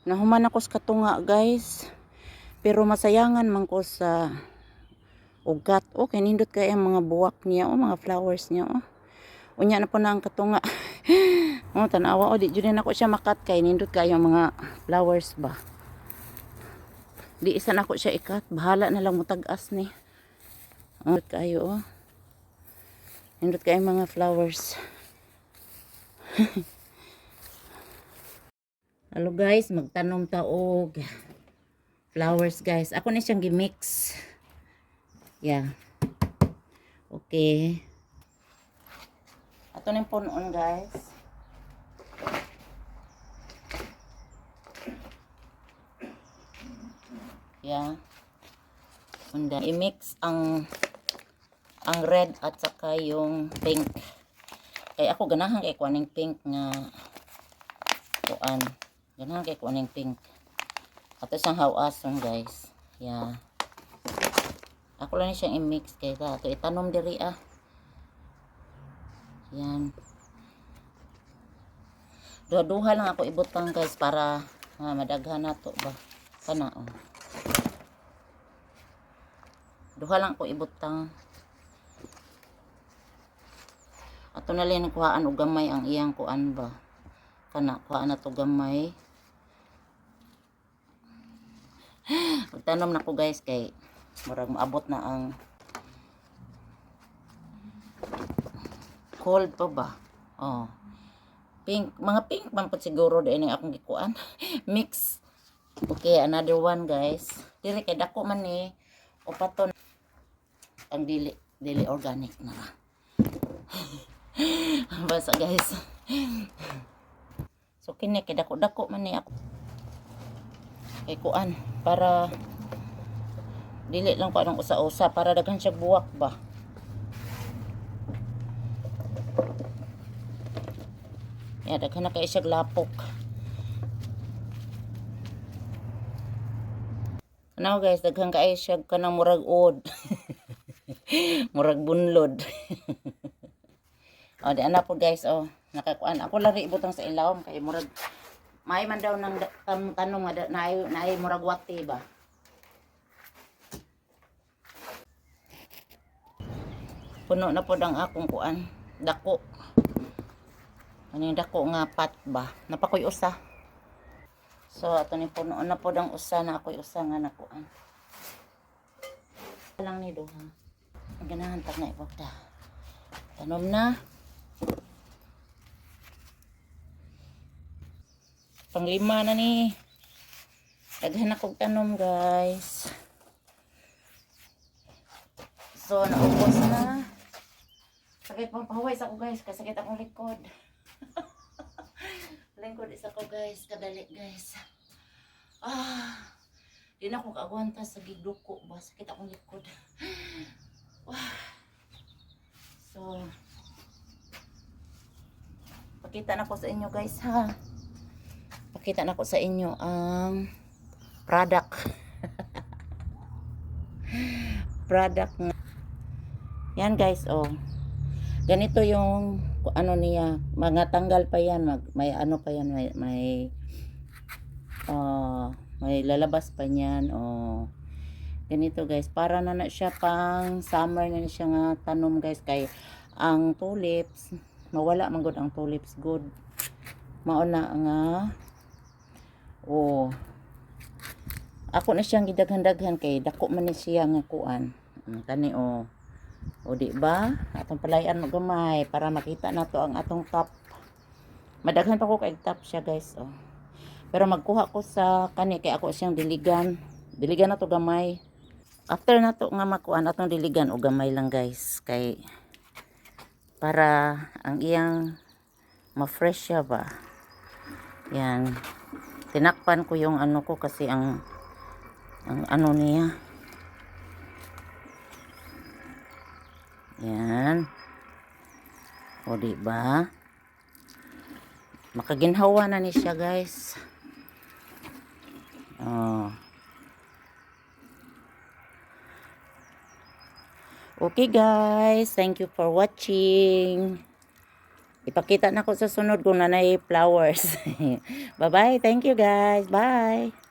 Nahuman ako sa katunga guys. Pero masayangan man ko sa ugat. Okay, nindot kay ang mga buwak niya o mga flowers niya o. Unya na po na ang katunga. Oh, tanawa o di jud na ako siya makat kay nindot kayo ang mga flowers ba. Di isa na ako siya ikat. Bahala na lang mo tag-as ni. Oh, nindot kayo o. Nindot kayo mga flowers. Hello guys, magtanom ta og flowers guys. Ako na siyang gimix. Yeah. Okay. Ato na yung punon guys. Yeah. Unda i-mix ang red at saka yung pink. Kaya ako ganahan kay kuaning pink nga kuan. Ganahan kay kuaning pink. Ato siyang hawason guys. Yeah. Ako lang siyang i-mix kay ato itanom diri ah. Yan. Duha-duha lang ako ibutang guys para madaghan na to ba. Kana oh. Duha lang ako ibutang. Ato na lang kuhaan og gamay ang iyang kuan ba. Kana kuhaan na to gamay. Magtanom na ko guys kay murag maabot na ang cold pa ba. Oh. Pink, mga pink man po siguro dahil yung akong gikuan. Mix. Okay, another one guys. Dili kay dako man ni upaton ang dili organic na. Basta guys. So kini kay dako man ni ako. Kay kuan para dili lang ko anong usa-usa para daghan siya buwak ba. Ya, daghan na kay siya lapok. Ano guys, daghan kay siya kanang murag od. Murag bunlod. Oh, di ana po guys, oh, nakakuan. Ako lari ibutang sa ilawom kay murag may man daw nang tanong nga naay murag wati ba. Puno na po ang akong kuan. Dako. Ano yung dako nga pat ba? Napakoy usa. So, ato ni puno na po ang usa na ako'y usa nga nakuan. Lang ni do ha. Ang ganahan tag na ipagta. Tanom na. Panglima na ni. Daghan akong tanom guys. So, naubos na. Sakit pang pahuway sa ko guys. Kasakit akong likod. Lingkod isa ko guys. Kadali guys. Di na ako kaagwanta sa giduko ba. Sakit akong likod. So, pakita na ko sa inyo guys ha. Pakita na ko sa inyo ang product. Product nga. Yan guys oh. Ganito yung ano niya, mga tanggal pa yan, may ano pa yan, may lalabas pa niyan. Oh. Ganito guys, para na siya pang summer na siya nga tanom guys kay ang tulips, mawala man gud ang tulips good. Mauna nga oh. Ako na siyang gidaghan-daghan kay dako man ni siya nga kuan. Kani oh. O di ba? Atong palayan mo gamay para makita na to ang atong top. Madaghan pa ko kay top siya guys oh. Pero magkuha ko sa kani kay ako siyang diligan. Diligan na to gamay. After na to nga makuan atong diligan o gamay lang guys kay para ang iyang ma-fresh siya ba. Yan. Tinakpan ko yung ano ko kasi ang ano niya. Yan. O di ba? Makaginhawa na ni siya, guys. Oh. Okay, guys. Thank you for watching. Ipakita na ko sa sunod kung nanay flowers. Bye-bye. Thank you guys. Bye.